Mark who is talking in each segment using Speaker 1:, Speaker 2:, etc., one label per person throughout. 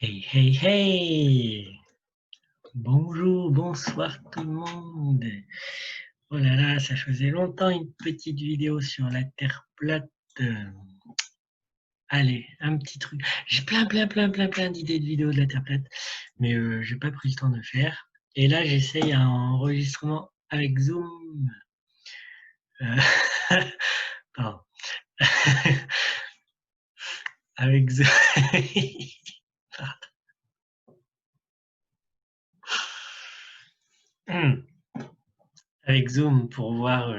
Speaker 1: Hey, hey, hey! Bonjour, bonsoir tout le monde. Oh là là, ça faisait longtemps une petite vidéo sur la Terre plate. Allez, un petit truc. J'ai plein d'idées de vidéos de la Terre plate, mais j'ai pas pris le temps de faire. Et là, j'essaye un enregistrement avec Zoom. Euh, pardon. Avec Zoom. Avec Zoom pour voir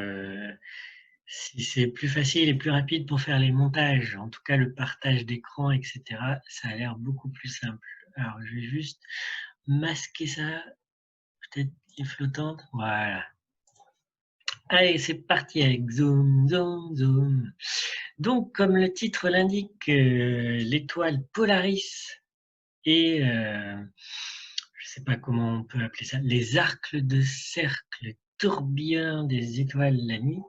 Speaker 1: si c'est plus facile et plus rapide pour faire les montages. En tout cas, le partage d'écran, etc. Ça a l'air beaucoup plus simple. Alors, je vais juste masquer ça. Peut-être qu'il est flottante. Voilà. Allez, c'est parti avec Zoom, Zoom, Zoom. Donc, comme le titre l'indique, l'étoile Polaris et je ne sais pas comment on peut appeler ça, les arcs de cercle tourbillonnants des étoiles la nuit,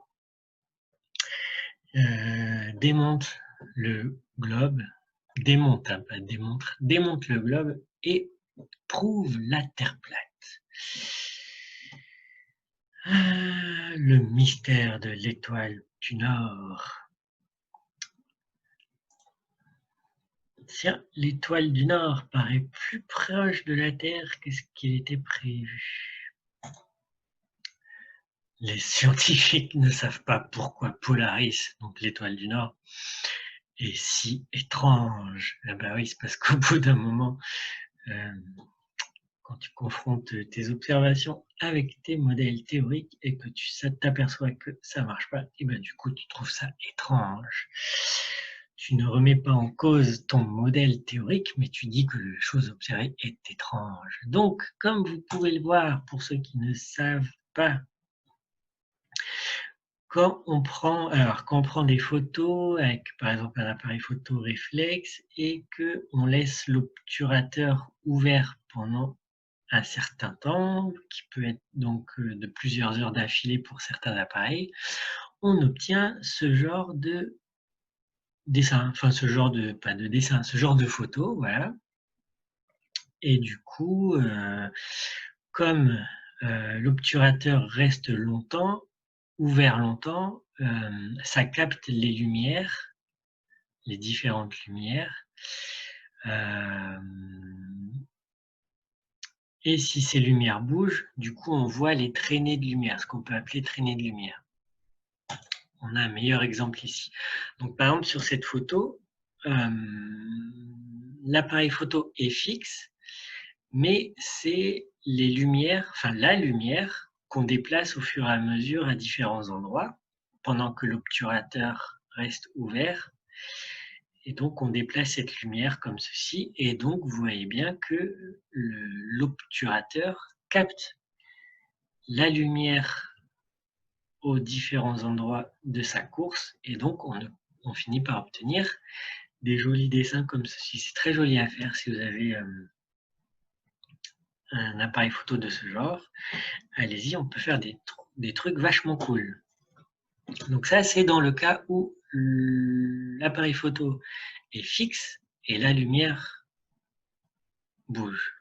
Speaker 1: démonte le globe, démonte, hein, pas démontre, démonte le globe et prouve la Terre plate. Le mystère de l'étoile du Nord. Tiens, l'étoile du Nord paraît plus proche de la Terre que ce qui était prévu. Les scientifiques ne savent pas pourquoi Polaris, donc l'étoile du Nord, est si étrange. Ah ben oui, c'est parce qu'au bout d'un moment, quand tu confrontes tes observations avec tes modèles théoriques et que tu t'aperçois que ça ne marche pas, et ben du coup tu trouves ça étrange. Tu ne remets pas en cause ton modèle théorique, mais tu dis que la chose observée est étrange. Donc, comme vous pouvez le voir, pour ceux qui ne savent pas, quand on prend des photos avec, par exemple, un appareil photo réflexe et qu'on laisse l'obturateur ouvert pendant un certain temps, qui peut être donc de plusieurs heures d'affilée pour certains appareils, on obtient ce genre de dessin, enfin ce genre de, pas de dessin, ce genre de photo, voilà. Et du coup, comme l'obturateur reste longtemps, ouvert longtemps, ça capte les lumières, les différentes lumières. Et si ces lumières bougent, du coup, on voit les traînées de lumière, ce qu'on peut appeler traînées de lumière. On a un meilleur exemple ici. Donc, par exemple, sur cette photo, l'appareil photo est fixe, mais c'est les lumières, enfin la lumière qu'on déplace au fur et à mesure à différents endroits, pendant que l'obturateur reste ouvert. Et donc, on déplace cette lumière comme ceci. Et donc, vous voyez bien que l'obturateur capte la lumière aux différents endroits de sa course. Et donc, on finit par obtenir des jolis dessins comme ceci. C'est très joli à faire si vous avez un appareil photo de ce genre. Allez-y, on peut faire des trucs vachement cool. Donc ça, c'est dans le cas où l'appareil photo est fixe et la lumière bouge.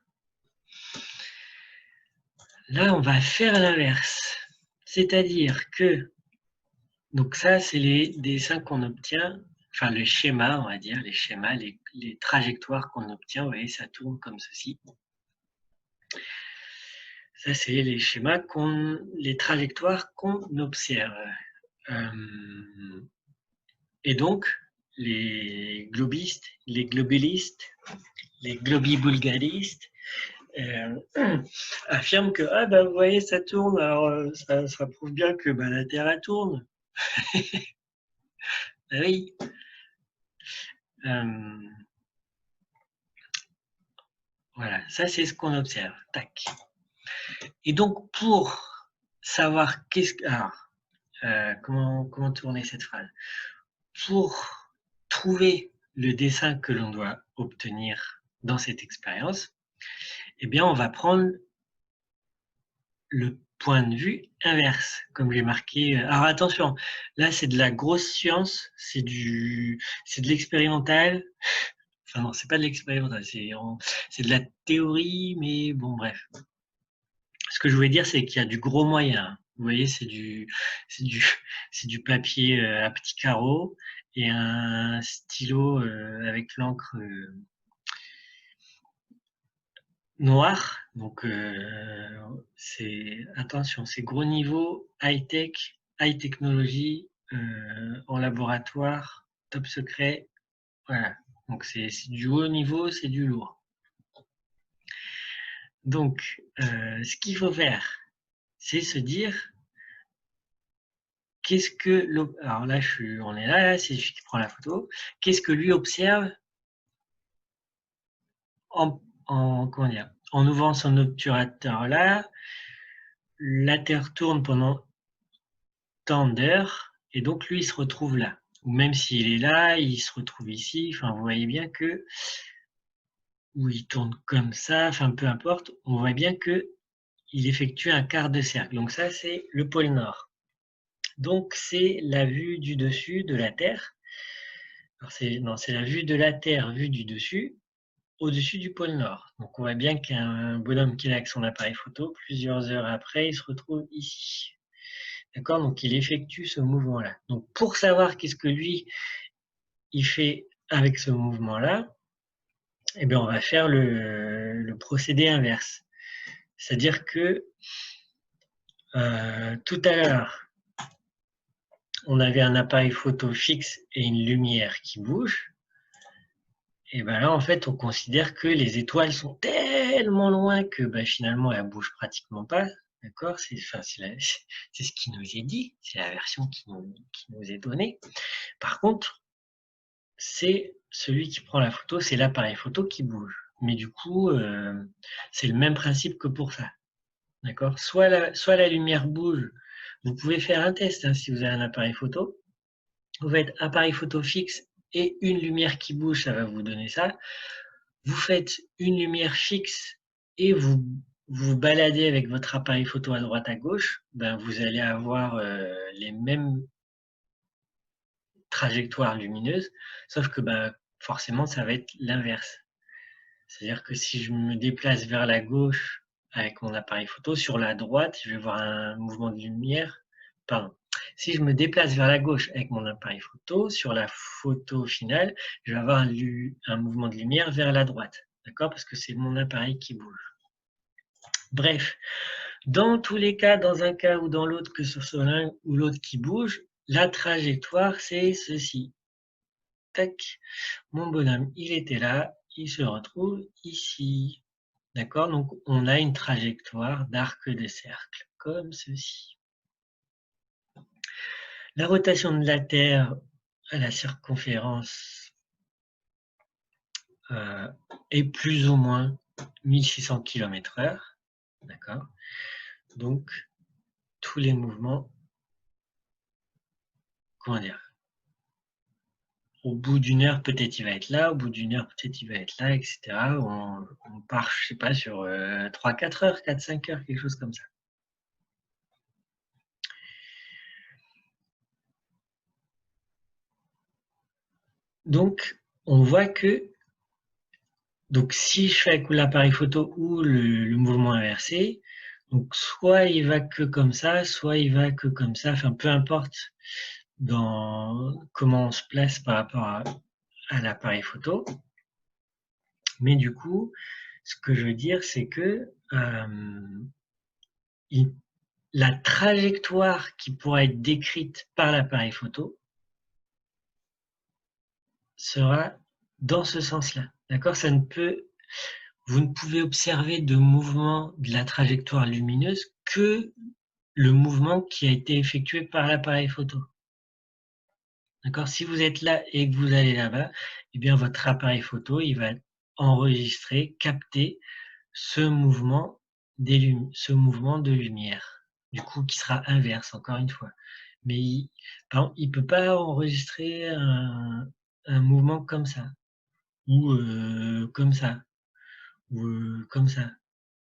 Speaker 1: Là, on va faire l'inverse. C'est-à-dire que, donc ça, c'est les dessins qu'on obtient, enfin le schéma, on va dire, les schémas, les trajectoires qu'on obtient. Vous voyez, ça tourne comme ceci. Ça, c'est les schémas, les trajectoires qu'on observe. Et donc, les globistes, les globalistes, les globibulgaristes affirment que, ah ben vous voyez, ça tourne, alors ça prouve bien que ben, la Terre, elle tourne. Ben oui. Voilà, ça c'est ce qu'on observe. Tac. Et donc, pour savoir comment tourner cette phrase? Pour trouver le dessin que l'on doit obtenir dans cette expérience, eh bien, on va prendre le point de vue inverse, comme j'ai marqué. Alors attention, là c'est de la grosse science, c'est de l'expérimental. Enfin non, c'est pas de l'expérimental, c'est de la théorie, mais bon bref. Ce que je voulais dire, c'est qu'il y a du gros moyen, hein. Vous voyez, c'est du c'est du papier, à petits carreaux et un stylo, avec l'encre, noire. Donc c'est attention, c'est gros niveau, high-tech, high technologie, en laboratoire, top secret, voilà. Donc c'est du haut niveau, c'est du lourd. Donc ce qu'il faut faire, c'est se dire: qu'est-ce que alors là, on est là, c'est celui qui prend la photo. Qu'est-ce que lui observe comment dire, en ouvrant son obturateur là, la Terre tourne pendant tant d'heures et donc lui, il se retrouve là. Ou même s'il est là, il se retrouve ici. Enfin, vous voyez bien que, ou il tourne comme ça, enfin peu importe, on voit bien que il effectue un quart de cercle. Donc ça, c'est le pôle Nord. Donc c'est la vue du dessus de la Terre. Alors c'est la vue de la Terre vue du dessus, au-dessus du pôle Nord. Donc on voit bien qu'un bonhomme qui est là avec son appareil photo, plusieurs heures après, il se retrouve ici. D'accord? Donc il effectue ce mouvement-là. Donc pour savoir qu'est-ce que lui, il fait avec ce mouvement-là, eh bien on va faire le procédé inverse. C'est-à-dire que tout à l'heure, on avait un appareil photo fixe et une lumière qui bouge. Et ben là, en fait, on considère que les étoiles sont tellement loin que ben, finalement, elles bougent pratiquement pas. D'accord? Enfin, c'est ce qui nous est dit, c'est la version qui nous est donnée. Par contre, c'est celui qui prend la photo, c'est l'appareil photo qui bouge. Mais du coup, c'est le même principe que pour ça. D'accord? Soit la lumière bouge. Vous pouvez faire un test hein, si vous avez un appareil photo. Vous faites appareil photo fixe et une lumière qui bouge, ça va vous donner ça. Vous faites une lumière fixe et vous vous baladez avec votre appareil photo à droite à gauche, ben vous allez avoir les mêmes trajectoires lumineuses, sauf que ben, forcément ça va être l'inverse. C'est-à-dire que si je me déplace vers la gauche avec mon appareil photo, sur la droite, je vais voir un mouvement de lumière. Pardon. Si je me déplace vers la gauche avec mon appareil photo, sur la photo finale, je vais avoir un mouvement de lumière vers la droite. D'accord? Parce que c'est mon appareil qui bouge. Bref, dans tous les cas, dans un cas ou dans l'autre, que ce soit l'un ou l'autre qui bouge, la trajectoire, c'est ceci. Tac, mon bonhomme, il était là, il se retrouve ici. D'accord? Donc, on a une trajectoire d'arc de cercle, comme ceci. La rotation de la Terre à la circonférence est plus ou moins 1600 km/h. D'accord? Donc, tous les mouvements, comment dire? Au bout d'une heure, peut-être il va être là, au bout d'une heure, peut-être il va être là, etc. On part, je sais pas, sur 3-4 heures, 4-5 heures, quelque chose comme ça. Donc, on voit que donc si je fais avec l'appareil photo ou le mouvement inversé, donc soit il va que comme ça, soit il va que comme ça, enfin peu importe dans comment on se place par rapport à l'appareil photo. Mais du coup, ce que je veux dire, c'est que la trajectoire qui pourra être décrite par l'appareil photo sera dans ce sens-là. D'accord? Vous ne pouvez observer de mouvement de la trajectoire lumineuse que le mouvement qui a été effectué par l'appareil photo. D'accord? Si vous êtes là et que vous allez là-bas, eh bien votre appareil photo, il va enregistrer, capter ce mouvement de lumière, du coup qui sera inverse encore une fois. Mais il peut pas enregistrer un mouvement comme ça, ou comme ça, ou comme ça,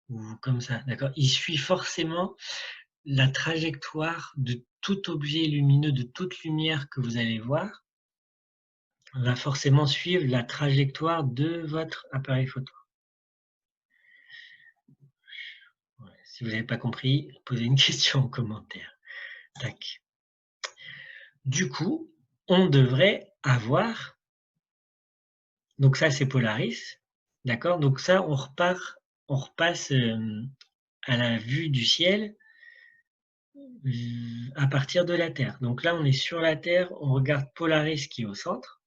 Speaker 1: ou comme ça, d'accord? Il suit forcément la trajectoire de tout objet lumineux, de toute lumière que vous allez voir, va forcément suivre la trajectoire de votre appareil photo. Ouais, si vous n'avez pas compris, posez une question en commentaire. Tac. Du coup, on devrait avoir, donc ça c'est Polaris, d'accord? Donc ça on repasse à la vue du ciel à partir de la Terre. Donc là on est sur la Terre, on regarde Polaris qui est au centre.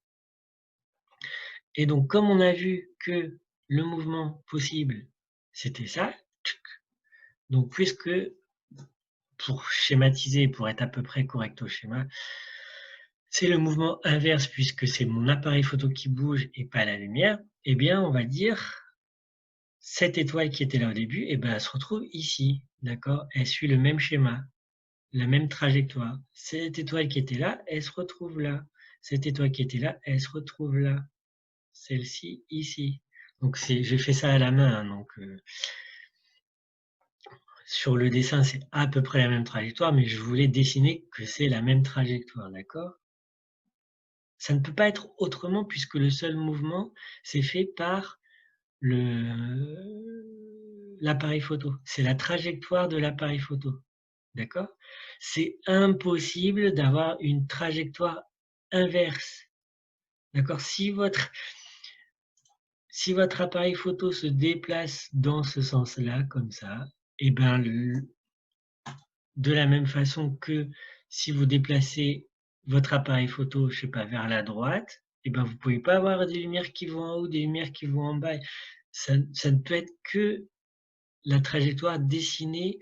Speaker 1: Et donc comme on a vu que le mouvement possible c'était ça, donc puisque pour schématiser, pour être à peu près correct au schéma, c'est le mouvement inverse puisque c'est mon appareil photo qui bouge et pas la lumière, eh bien on va dire cette étoile qui était là au début, eh ben, elle se retrouve ici, d'accord? Elle suit le même schéma, la même trajectoire. Cette étoile qui était là, elle se retrouve là. Cette étoile qui était là, elle se retrouve là. Celle-ci, ici. Donc j'ai fait ça à la main, hein, donc sur le dessin, c'est à peu près la même trajectoire, mais je voulais dessiner que c'est la même trajectoire, d'accord? Ça ne peut pas être autrement puisque le seul mouvement, c'est fait par l'appareil photo. C'est la trajectoire de l'appareil photo, d'accord? C'est impossible d'avoir une trajectoire inverse, d'accord? Si votre appareil photo se déplace dans ce sens-là, comme ça, et ben de la même façon que si vous déplacez votre appareil photo, je sais pas, vers la droite, et ben vous pouvez pas avoir des lumières qui vont en haut, des lumières qui vont en bas. Ça ne peut être que la trajectoire dessinée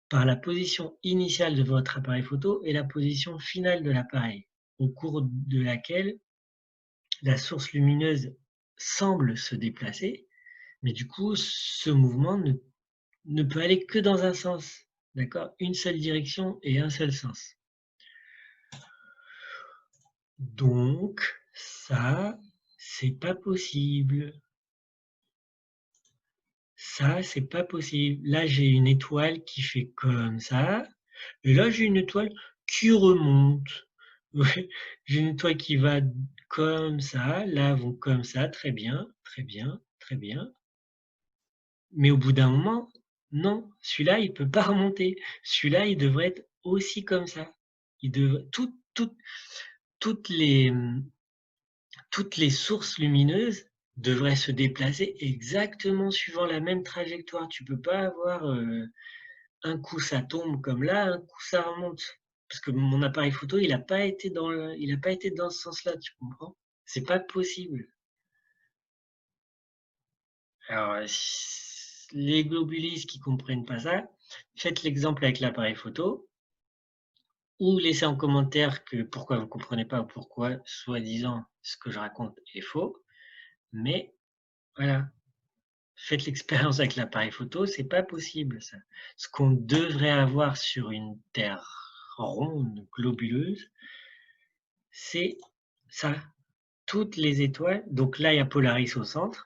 Speaker 1: par la position initiale de votre appareil photo et la position finale de l'appareil, au cours de laquelle la source lumineuse semble se déplacer, mais du coup, ce mouvement ne peut aller que dans un sens, d'accord? Une seule direction et un seul sens. Donc, ça, c'est pas possible. Ça, c'est pas possible. Là, j'ai une étoile qui fait comme ça, et là, j'ai une étoile qui remonte. Ouais, j'ai une étoile qui va comme ça, là, vont comme ça, très bien, très bien, très bien. Mais au bout d'un moment, non, celui-là, il peut pas remonter. Celui-là, il devrait être aussi comme ça. Il devrait, toutes les, toutes les sources lumineuses devraient se déplacer exactement suivant la même trajectoire. Tu peux pas avoir un coup ça tombe comme là, un coup ça remonte. Parce que mon appareil photo, il n'a pas été dans ce sens-là, tu comprends? C'est pas possible. Alors, les globulistes qui comprennent pas ça, faites l'exemple avec l'appareil photo ou laissez en commentaire que pourquoi vous ne comprenez pas ou pourquoi, soi-disant, ce que je raconte est faux. Mais voilà, faites l'expérience avec l'appareil photo, c'est pas possible ça. Ce qu'on devrait avoir sur une Terre ronde, globuleuse, c'est ça. Toutes les étoiles, donc là il y a Polaris au centre.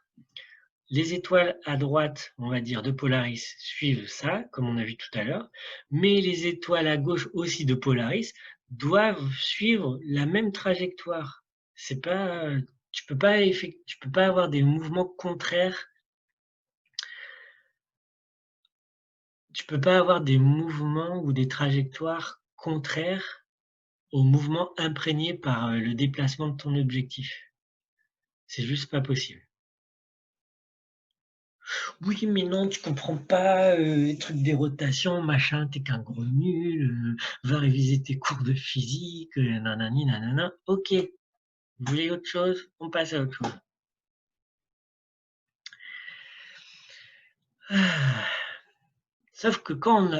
Speaker 1: Les étoiles à droite, on va dire, de Polaris suivent ça, comme on a vu tout à l'heure, mais les étoiles à gauche aussi de Polaris doivent suivre la même trajectoire. C'est pas, tu peux pas avoir des mouvements contraires. Tu peux pas avoir des mouvements ou des trajectoires contraires aux mouvements imprégnés par le déplacement de ton objectif. C'est juste pas possible. Oui, mais non, tu comprends pas les trucs des rotations, machin, t'es qu'un gros nul, va réviser tes cours de physique, nanani, nanana. Ok, vous voulez autre chose? On passe à autre chose. Ah. Sauf que quand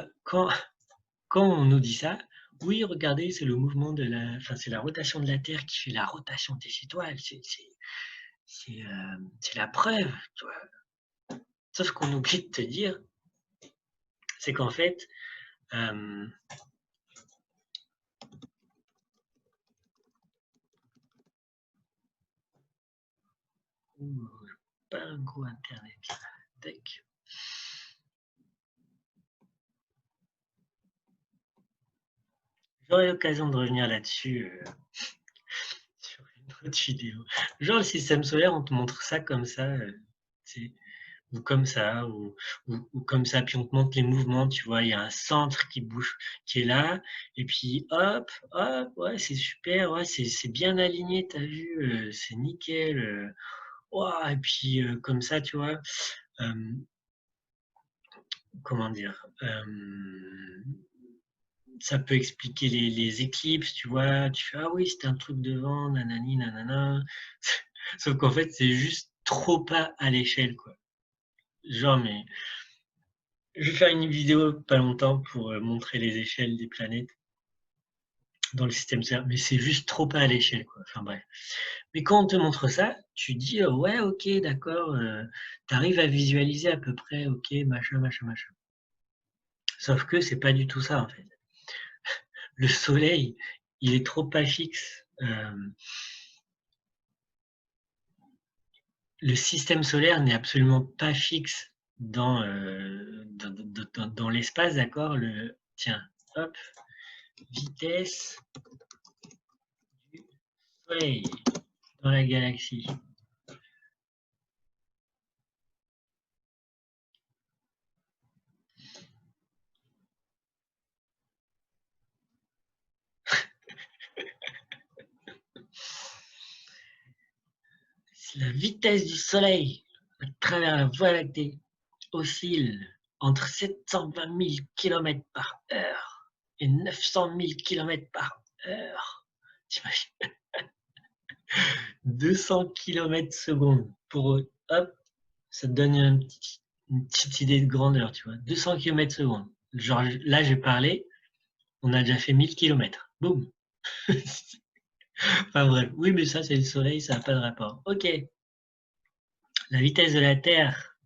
Speaker 1: on nous dit ça, oui, regardez, c'est le mouvement de la, enfin, c'est la rotation de la Terre qui fait la rotation des étoiles. C'est la preuve, tu vois. Sauf qu'on oublie de te dire, c'est qu'en fait, euh, pas un gros internet là. Tac. J'aurai l'occasion de revenir là-dessus sur une autre vidéo. Genre le système solaire, on te montre ça comme ça, tu sais, ou comme ça, ou comme ça, puis on te montre les mouvements, tu vois, il y a un centre qui bouge, qui est là, et puis hop, hop, ouais, c'est super, ouais, c'est bien aligné, tu as vu, c'est nickel, ouah, et puis comme ça, tu vois, comment dire, ça peut expliquer les éclipses, tu vois, tu fais: «Ah oui, c'était un truc de vent, nanani nanana». Sauf qu'en fait, c'est juste trop pas à l'échelle, quoi. Genre, mais je vais faire une vidéo pas longtemps pour, montrer les échelles des planètes dans le système solaire, mais c'est juste trop pas à l'échelle, quoi. Enfin bref. Mais quand on te montre ça, tu dis: «Ouais, OK, d'accord», tu arrives à visualiser à peu près, OK, machin, machin, machin. Sauf que c'est pas du tout ça, en fait. Le soleil, il est trop pas fixe, le système solaire n'est absolument pas fixe dans l'espace, d'accord? Tiens, hop, vitesse du soleil dans la galaxie. La vitesse du soleil à travers la Voie lactée oscille entre 720 000 km par heure et 900 000 km par heure. T'imagines? 200 km secondes pour eux. Hop, ça te donne une petite idée de grandeur, tu vois. 200 km secondes. Genre là, j'ai parlé, on a déjà fait 1000 km. Boum. Enfin bref, oui, mais ça, c'est le soleil, ça n'a pas de rapport. Ok, la vitesse de la Terre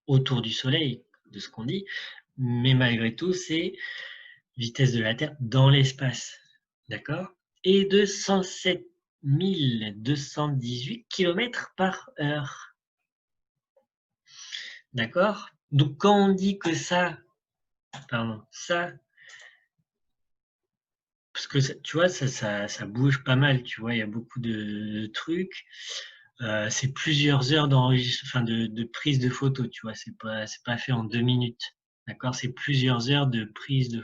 Speaker 1: autour du soleil, de ce qu'on dit, mais malgré tout, c'est vitesse de la Terre dans l'espace. D'accord? Et de 107 218 km par heure. D'accord? Donc quand on dit que ça, pardon, ça, parce que tu vois, ça bouge pas mal, tu vois, il y a beaucoup de trucs. C'est plusieurs heures enfin de prise de photo, tu vois, c'est pas fait en 2 minutes. D'accord? C'est plusieurs heures de prise de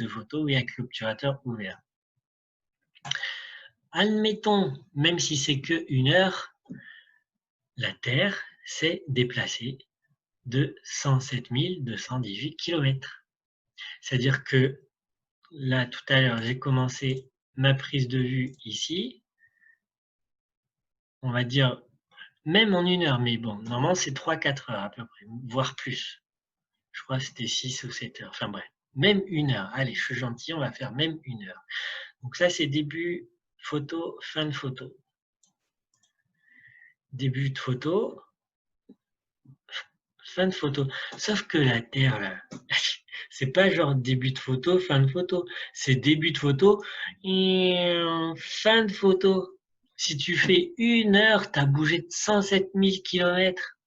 Speaker 1: photo, oui, avec l'obturateur ouvert. Admettons, même si c'est que 1 heure, la Terre s'est déplacée de 107 218 km. C'est-à-dire que là, tout à l'heure, j'ai commencé ma prise de vue ici. On va dire, même en 1 heure, mais bon, normalement, c'est 3-4 heures à peu près, voire plus. Je crois que c'était 6 ou 7 heures. Enfin bref, même 1 heure. Allez, je suis gentil, on va faire même 1 heure. Donc ça, c'est début photo, fin de photo. Début de photo, fin de photo. Sauf que la Terre, là, c'est pas genre début de photo, fin de photo. C'est début de photo et fin de photo. Si tu fais 1 heure, tu as bougé de 107 000 km.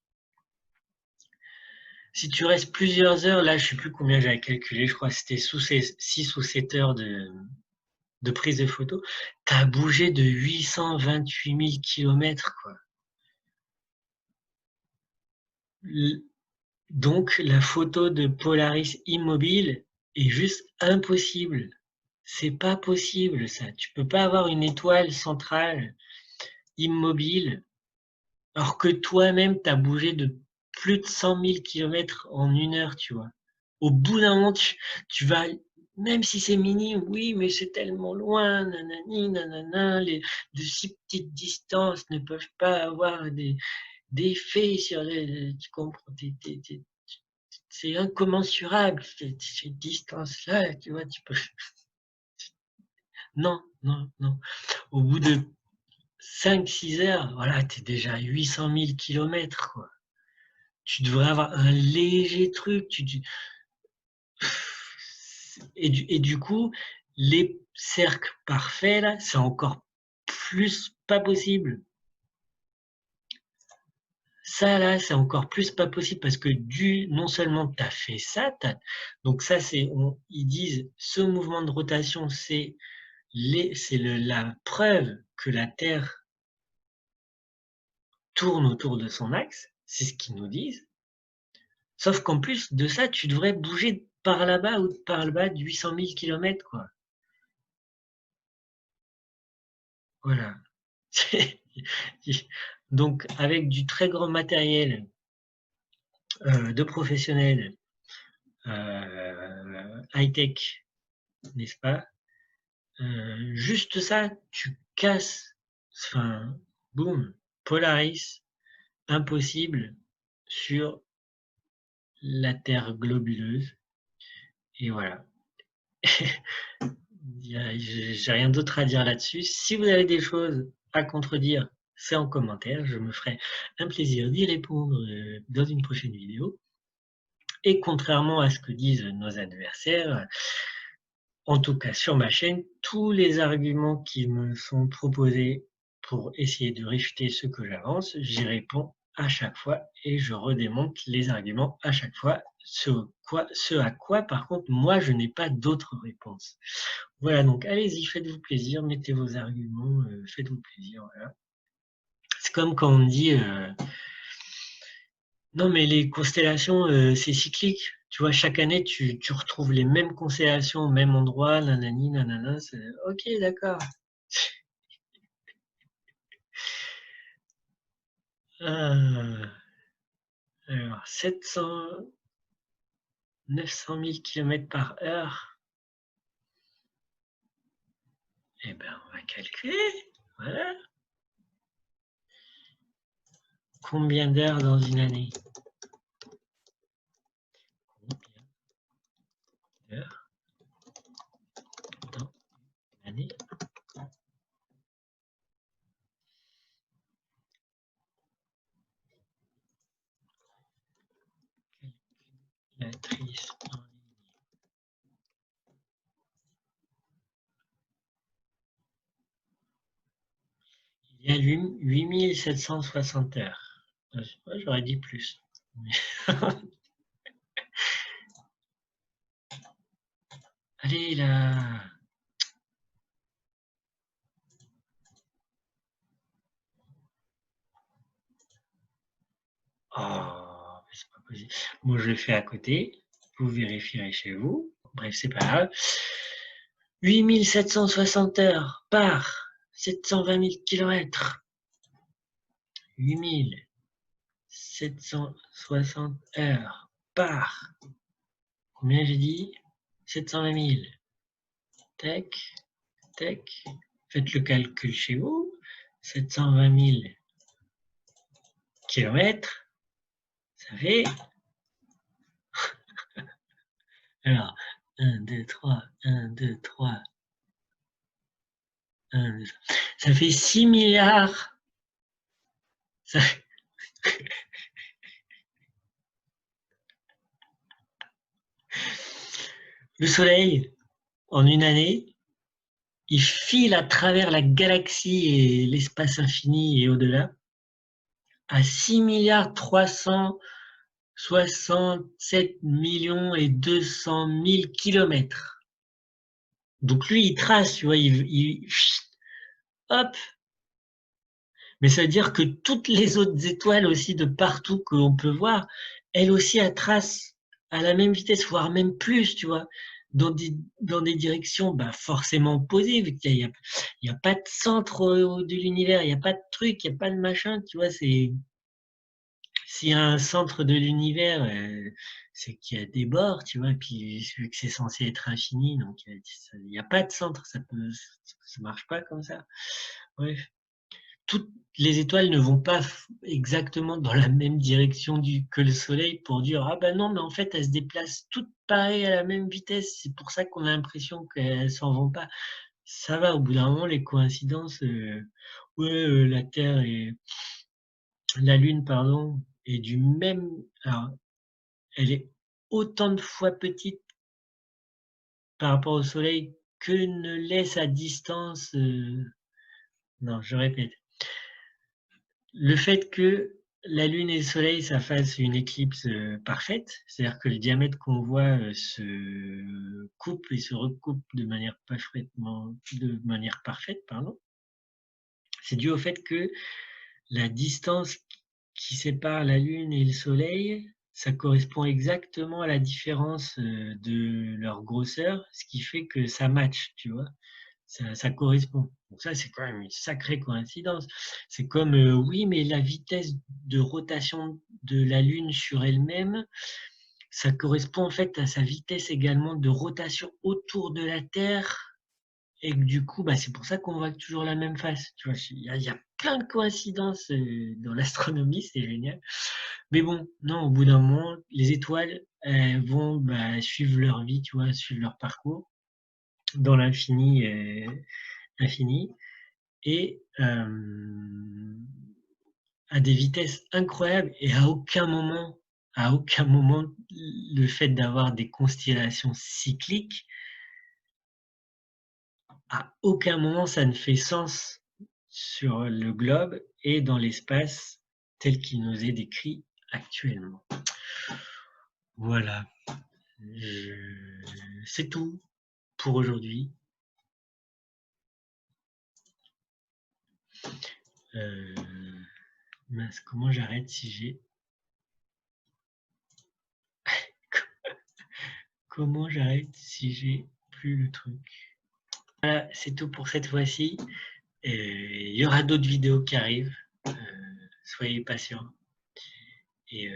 Speaker 1: Si tu restes plusieurs heures, là, je sais plus combien j'avais calculé, je crois que c'était 6 ou 7 heures de prise de photo, tu as bougé de 828 000 km, quoi. Donc, la photo de Polaris immobile est juste impossible. C'est pas possible, ça. Tu peux pas avoir une étoile centrale immobile alors que toi-même, tu as bougé de plus de 100 000 km en 1 heure, tu vois. Au bout d'un moment, tu vas, même si c'est minime, oui, mais c'est tellement loin, nanani, nanana, de si petites distances ne peuvent pas avoir d'effet sur tu comprends, c'est incommensurable, ces distances-là, tu vois, tu peux. Non, non, non. Au bout de 5-6 heures, voilà, tu es déjà à 800 000 km, quoi. Tu devrais avoir un léger truc. Et du coup, les cercles parfaits, là, c'est encore plus pas possible. Ça, là, c'est encore plus pas possible parce que non seulement tu as fait ça, donc ça, ils disent, ce mouvement de rotation, c'est c'est la preuve que la Terre tourne autour de son axe, c'est ce qu'ils nous disent. Sauf qu'en plus de ça, tu devrais bouger par là-bas ou par là-bas de 800 000 km, quoi. Voilà. Donc, avec du très grand matériel de professionnels high-tech, n'est-ce pas? Juste ça, tu casses, enfin, boum, Polaris, impossible sur la Terre globuleuse. Et voilà. J'ai rien d'autre à dire là-dessus. Si vous avez des choses à contredire, c'est en commentaire. Je me ferai un plaisir d'y répondre dans une prochaine vidéo. Et contrairement à ce que disent nos adversaires, en tout cas sur ma chaîne, tous les arguments qui me sont proposés pour essayer de réfuter ce que j'avance, j'y réponds à chaque fois et je redémonte les arguments à chaque fois, ce à quoi par contre moi je n'ai pas d'autres réponses. Voilà, donc allez-y, faites-vous plaisir, mettez vos arguments, faites-vous plaisir, voilà. C'est comme quand on dit non mais les constellations c'est cyclique, tu vois, chaque année tu retrouves les mêmes constellations au même endroit, nanani, nanana, ok d'accord. Alors 900 000 km/h, eh ben on va calculer, voilà. Combien d'heures dans une année? Combien d'heures dans une année? Calculatrice en ligne. Il y a 8760 heures. Moi, j'aurais dit plus. Allez là! Oh, c'est pas possible. Moi, je le fais à côté. Vous vérifierez chez vous. Bref, c'est pas grave. 8760 heures par 720 000 km. 8760 heures par, combien j'ai dit? 720 000. Tac, tac. Faites le calcul chez vous. 720 000 km, ça fait... Alors, 1, 2, 3, 1, 2, 3, 1, 2, 3. Ça fait 6 milliards. Ça... Le Soleil, en une année, il file à travers la galaxie et l'espace infini et au-delà à 6 milliards 367 millions et 200 000 kilomètres. Donc lui, il trace, tu vois, hop. Mais ça veut dire que toutes les autres étoiles aussi de partout qu'on peut voir, elles aussi, elles tracent à la même vitesse, voire même plus, tu vois, dans des directions bah, forcément opposées, vu qu'il n'y a pas de centre de l'univers, il n'y a pas de truc, il n'y a pas de machin, tu vois, s'il y a un centre de l'univers, c'est qu'il y a des bords, tu vois, et puis vu que c'est censé être infini, donc il n'y a pas de centre, ça marche pas comme ça. Bref. Toutes les étoiles ne vont pas exactement dans la même direction que le Soleil pour dire ah ben non, mais en fait elles se déplacent toutes pareilles à la même vitesse, c'est pour ça qu'on a l'impression qu'elles s'en vont pas. Ça va, au bout d'un moment, les coïncidences, ouais, la Terre et la Lune, pardon, est du même. Alors, elle est autant de fois petite par rapport au Soleil que ne laisse à distance. Non, je répète. Le fait que la Lune et le Soleil, ça fasse une éclipse parfaite, c'est-à-dire que le diamètre qu'on voit se coupe et se recoupe de manière parfaite, pardon. C'est dû au fait que la distance qui sépare la Lune et le Soleil, ça correspond exactement à la différence de leur grosseur, ce qui fait que ça match, tu vois. Ça correspond. Donc ça, c'est quand même une sacrée coïncidence. C'est comme, oui, mais la vitesse de rotation de la Lune sur elle-même, ça correspond en fait à sa vitesse également de rotation autour de la Terre. Et que du coup, bah, c'est pour ça qu'on voit toujours la même face. Tu vois, il y a plein de coïncidences dans l'astronomie, c'est génial. Mais bon, non, au bout d'un moment, les étoiles, elles vont bah, suivre leur vie, tu vois, suivre leur parcours dans l'infini infini et à des vitesses incroyables et à aucun moment, le fait d'avoir des constellations cycliques, à aucun moment ça ne fait sens sur le globe et dans l'espace tel qu'il nous est décrit actuellement. Voilà, c'est tout pour aujourd'hui. Mince, comment j'arrête si j'ai... Comment j'arrête si j'ai plus le truc? Voilà, c'est tout pour cette fois-ci. Il y aura d'autres vidéos qui arrivent. Soyez patients. Et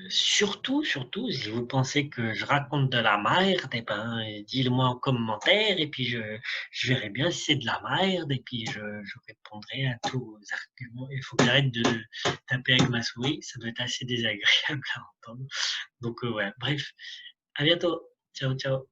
Speaker 1: surtout, si vous pensez que je raconte de la merde, eh ben, dites-le-moi en commentaire et puis je verrai bien si c'est de la merde et puis je répondrai à tous vos arguments. Il faut que j'arrête de taper avec ma souris, ça doit être assez désagréable à entendre. Donc ouais, bref, à bientôt. Ciao, ciao.